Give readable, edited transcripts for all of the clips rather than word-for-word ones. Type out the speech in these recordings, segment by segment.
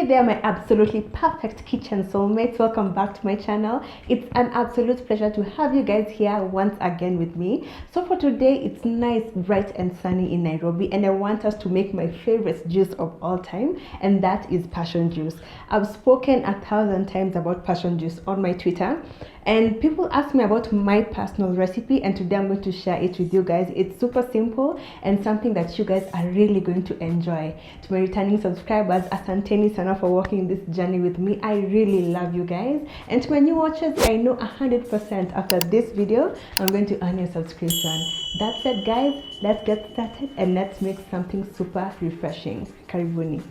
Hey there, my absolutely perfect kitchen soulmates. Welcome back to my channel. It's an absolute pleasure to have you guys here once again with me. So for today, it's nice, bright and sunny in Nairobi, and I want us to make my favorite juice of all time, and that is passion juice. I've spoken 1,000 times about passion juice on my Twitter, and people ask me about my personal recipe, and today I'm going to share it with you guys. It's super simple and something that you guys are really going to enjoy. To my returning subscribers, asanteni sana for walking this journey with me. I really love you guys. And to my new watchers, I know 100% after this video I'm going to earn your subscription. That said guys, let's get started and let's make something super refreshing. Karibuni.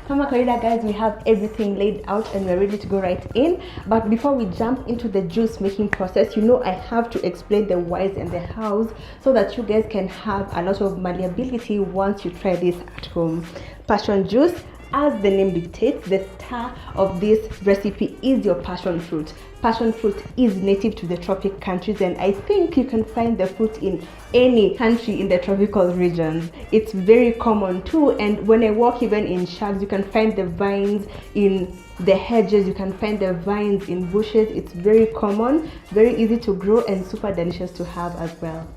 Kama kawaida guys, we have everything laid out and we're ready to go right in. But before we jump into the juice making process, you know I have to explain the whys and the hows so that you guys can have a lot of malleability once you try this at home. Passion juice, as the name dictates, the star of this recipe is your passion fruit. Passion fruit is native to the tropic countries, and I think you can find the fruit in any country in the tropical regions. It's very common too, and when I walk even in shags, you can find the vines in the hedges, you can find the vines in bushes. It's very common, very easy to grow, and super delicious to have as well.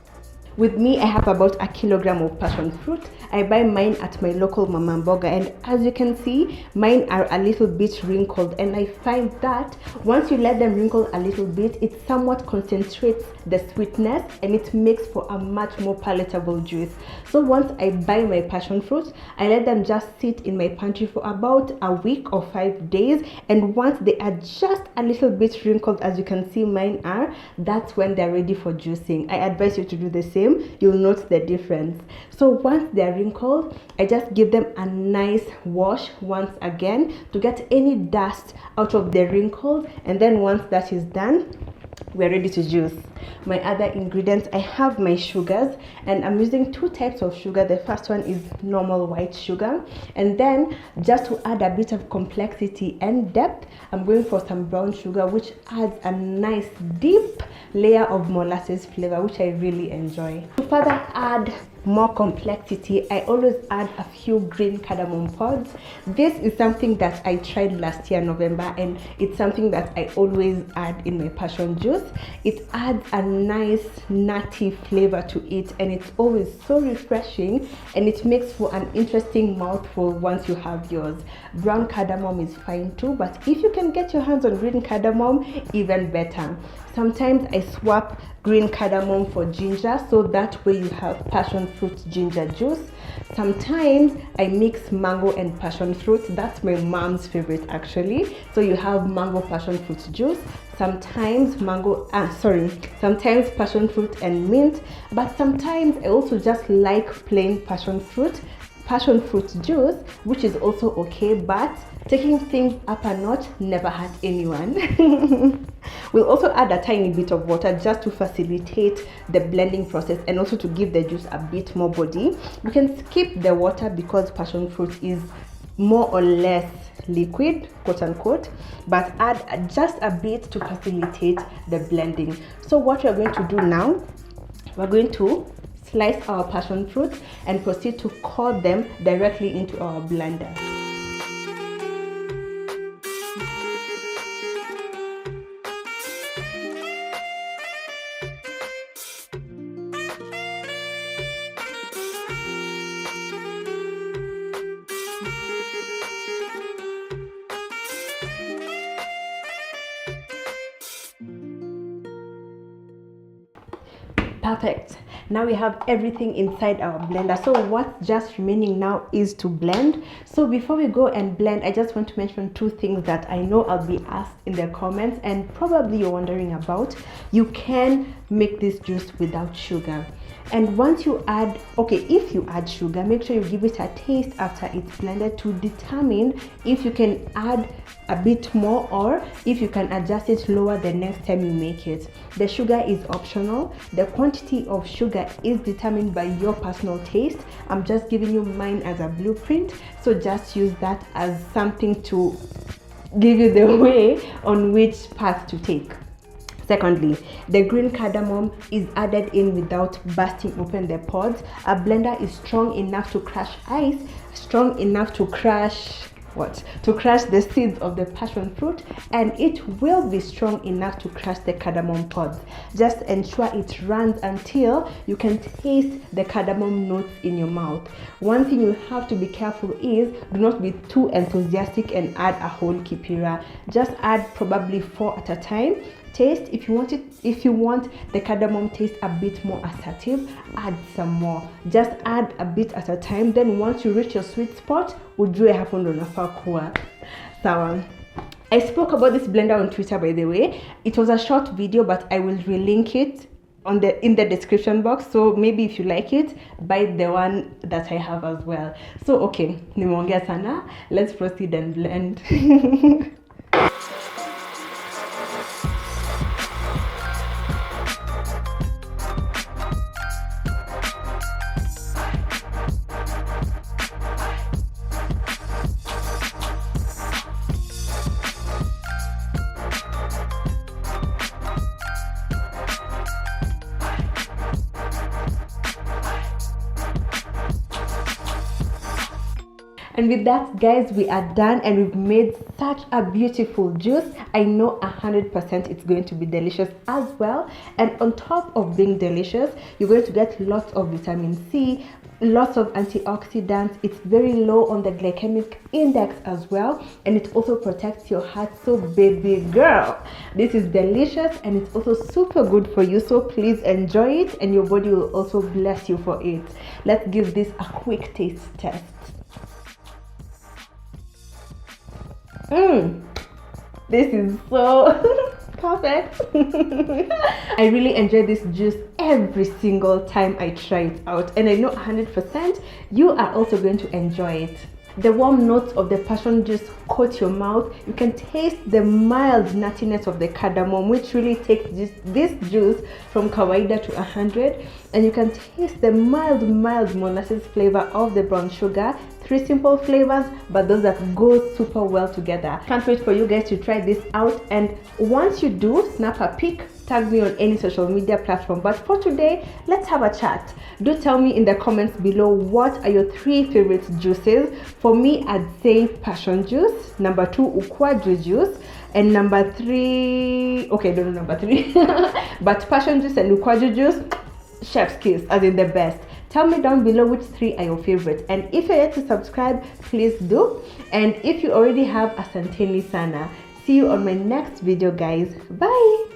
With me, I have about 1 kilogram of passion fruit. I buy mine at my local mama mboga, and as you can see, mine are a little bit wrinkled, and I find that once you let them wrinkle a little bit, it somewhat concentrates the sweetness and it makes for a much more palatable juice. So once I buy my passion fruit, I let them just sit in my pantry for about a week or 5 days, and once they are just a little bit wrinkled, as you can see mine are, that's when they're ready for juicing. I advise you to do the same. You'll note the difference. So once they're wrinkled, I just give them a nice wash once again to get any dust out of the wrinkles, and then once that is done, we're ready to juice. My other ingredients, I have my sugars, and I'm using 2 types of sugar. The first one is normal white sugar, and then just to add a bit of complexity and depth, I'm going for some brown sugar, which adds a nice deep layer of molasses flavor, which I really enjoy. To further add more complexity, I always add a few green cardamom pods. This is something that I tried last year November, and it's something that I always add in my passion juice. It adds a nice nutty flavor to it, and it's always so refreshing, and it makes for an interesting mouthful once you have yours. Brown cardamom is fine too, but if you can get your hands on green cardamom, even better. Sometimes I swap green cardamom for ginger, so that way you have passion fruit ginger juice. Sometimes I mix mango and passion fruit. That's my mom's favorite actually. So you have mango passion fruit juice. Sometimes sometimes passion fruit and mint, but sometimes I also just like plain passion fruit juice, which is also okay, but taking things up a notch never hurt anyone. We'll also add a tiny bit of water just to facilitate the blending process and also to give the juice a bit more body. You can skip the water because passion fruit is more or less liquid, quote unquote, but add just a bit to facilitate the blending. So what we're going to do now, we're going to slice our passion fruit and proceed to pour them directly into our blender. Perfect. Now we have everything inside our blender, so what's just remaining now is to blend. So before we go and blend, I just want to mention 2 things that I know I'll be asked in the comments and probably you're wondering about. You can make this juice without sugar, and once you add, if you add sugar, make sure you give it a taste after it's blended to determine if you can add a bit more or if you can adjust it lower the next time you make it. The sugar is optional. The quantity of sugar is determined by your personal taste. I'm just giving you mine as a blueprint, so just use that as something to give you the way on which path to take. Secondly, the green cardamom is added in without bursting open the pods. A blender is strong enough to crush ice, strong enough to crush the seeds of the passion fruit, and it will be strong enough to crush the cardamom pods. Just ensure it runs until you can taste the cardamom notes in your mouth. One thing you have to be careful is do not be too enthusiastic and add a whole kipira. Just add probably 4 at a time. Taste. If you want the cardamom taste a bit more assertive, add some more. Just add a bit at a time. Then once you reach your sweet spot, ujue hapo ndo unafaa kuwa sawa. I spoke about this blender on Twitter, by the way. It was a short video, but I will relink it in the description box. So maybe if you like it, buy the one that I have as well. So okay, nimeongea sana. Let's proceed and blend. And with that, guys, we are done and we've made such a beautiful juice. I know 100% it's going to be delicious as well. And on top of being delicious, you're going to get lots of vitamin C, lots of antioxidants. It's very low on the glycemic index as well, and it also protects your heart. So baby girl, this is delicious and it's also super good for you. So please enjoy it and your body will also bless you for it. Let's give this a quick taste test. This is so perfect. I really enjoy this juice every single time I try it out, and I know 100% you are also going to enjoy it. The warm notes of the passion juice coat your mouth. You can taste the mild nuttiness of the cardamom, which really takes this juice from kawaida to 100. And you can taste the mild molasses flavor of the brown sugar. 3 simple flavors, but those that go super well together. Can't wait for you guys to try this out. And once you do, snap a pic, tag me on any social media platform. But for today, let's have a chat. Do tell me in the comments below, what are your 3 favorite juices? For me, I'd say passion juice, number 2 ukwaju juice, and number 3, okay, don't know number 3, but passion juice and ukwaju juice, chef's kiss, as in the best. Tell me down below which 3 are your favorite, and if you're yet to subscribe, please do. And if you already have, asanteni sana. See you on my next video, guys. Bye.